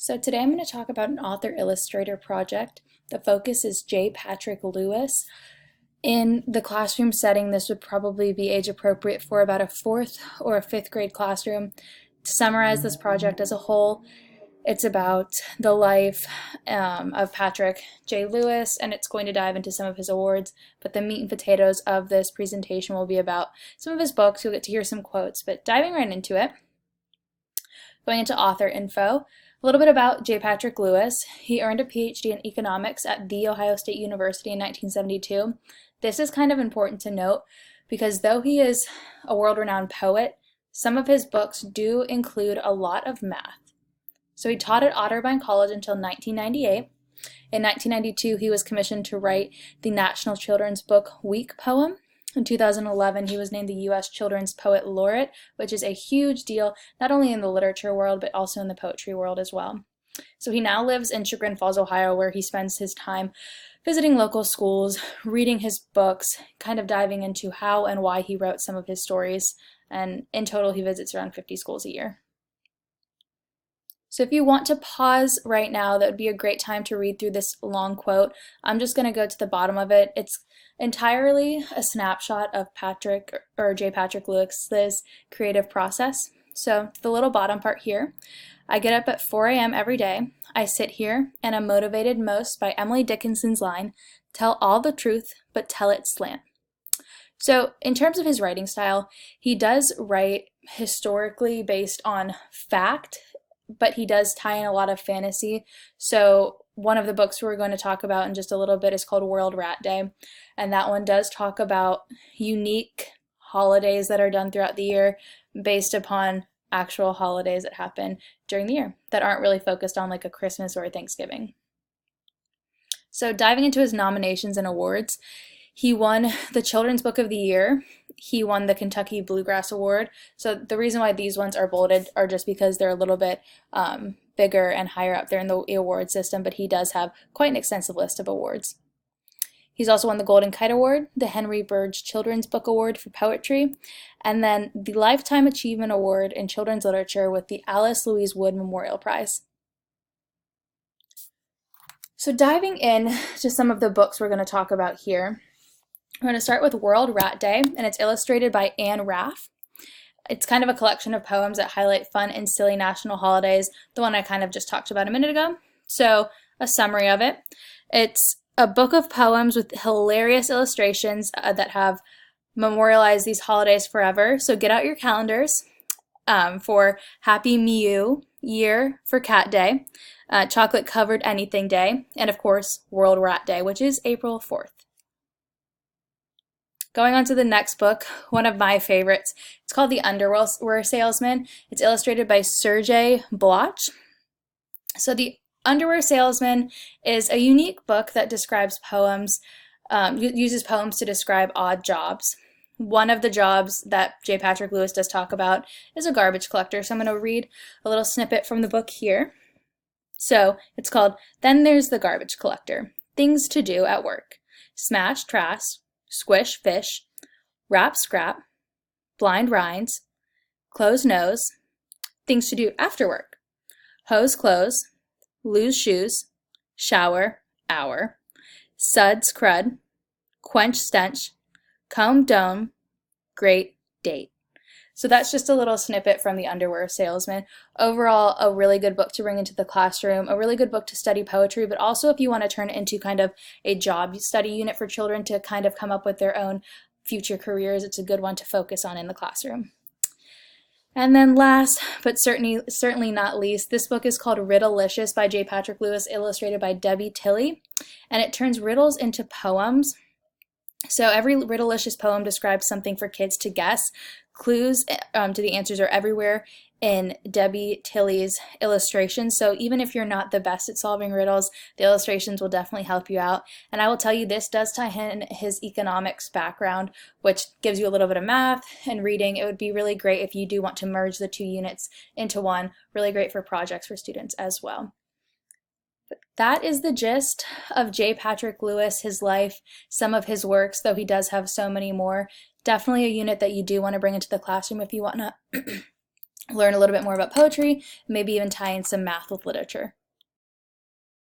So today I'm going to talk about an author-illustrator project. The focus is J. Patrick Lewis. In the classroom setting, this would probably be age appropriate for about a 4th or a 5th grade classroom. To summarize this project as a whole, it's about the life of Patrick J. Lewis, and it's going to dive into some of his awards, but the meat and potatoes of this presentation will be about some of his books. You'll get to hear some quotes, but diving right into it, going into author info. A little bit about J. Patrick Lewis. He earned a PhD in economics at The Ohio State University in 1972. This is kind of important to note because though he is a world-renowned poet, some of his books do include a lot of math. So he taught at Otterbein College until 1998. In 1992, he was commissioned to write the National Children's Book Week poem. In 2011, he was named the U.S. Children's Poet Laureate, which is a huge deal, not only in the literature world, but also in the poetry world as well. So he now lives in Chagrin Falls, Ohio, where he spends his time visiting local schools, reading his books, kind of diving into how and why he wrote some of his stories. And in total, he visits around 50 schools a year. So if you want to pause right now, that would be a great time to read through this long quote. I'm just going to go to the bottom of it. It's entirely a snapshot of J. Patrick Lewis's creative process. So the little bottom part here, I get up at 4 a.m. every day. I sit here and am motivated most by Emily Dickinson's line, "Tell all the truth, but tell it slant." So in terms of his writing style, he does write historically based on fact, but he does tie in a lot of fantasy. So one of the books we're going to talk about in just a little bit is called World Rat Day, and that one does talk about unique holidays that are done throughout the year based upon actual holidays that happen during the year that aren't really focused on like a Christmas or a Thanksgiving. So diving into his nominations and awards, he won the Children's Book of the Year. He won the Kentucky Bluegrass Award. So the reason why these ones are bolded are just because they're a little bit bigger and higher up there in the award system, but he does have quite an extensive list of awards. He's also won the Golden Kite Award, the Henry Burge Children's Book Award for Poetry, and then the Lifetime Achievement Award in Children's Literature with the Alice Louise Wood Memorial Prize. So diving in to some of the books we're going to talk about here, we're going to start with World Rat Day, and it's illustrated by Anne Raff. It's kind of a collection of poems that highlight fun and silly national holidays, the one I kind of just talked about a minute ago. So a summary of it. It's a book of poems with hilarious illustrations that have memorialized these holidays forever. So get out your calendars for Happy Mew Year for Cat Day, Chocolate Covered Anything Day, and of course World Rat Day, which is April 4th. Going on to the next book, one of my favorites. It's called The Underwear Salesman. It's illustrated by Sergei Bloch. So The Underwear Salesman is a unique book that describes poems, uses poems to describe odd jobs. One of the jobs that J. Patrick Lewis does talk about is a garbage collector. So I'm going to read a little snippet from the book here. So it's called Then There's the Garbage Collector. Things to do at work. Smash trash, squish fish, wrap scrap, blind rinds, close nose, things to do after work. Hose clothes, lose shoes, shower, hour, suds crud, quench stench, comb dome, great date. So that's just a little snippet from The Underwear Salesman. Overall, a really good book to bring into the classroom, a really good book to study poetry, but also if you want to turn it into kind of a job study unit for children to kind of come up with their own future careers, it's a good one to focus on in the classroom. And then last, but certainly not least, this book is called Riddlelicious by J. Patrick Lewis, illustrated by Debbie Tilley, and it turns riddles into poems. So every Riddlelicious poem describes something for kids to guess. Clues to the answers are everywhere in Debbie Tilley's illustrations. So even if you're not the best at solving riddles, the illustrations will definitely help you out. And I will tell you, this does tie in his economics background, which gives you a little bit of math and reading. It would be really great if you do want to merge the two units into one. Really great for projects for students as well. That is the gist of J. Patrick Lewis, his life, some of his works, though he does have so many more. Definitely a unit that you do want to bring into the classroom if you want to learn a little bit more about poetry, maybe even tie in some math with literature.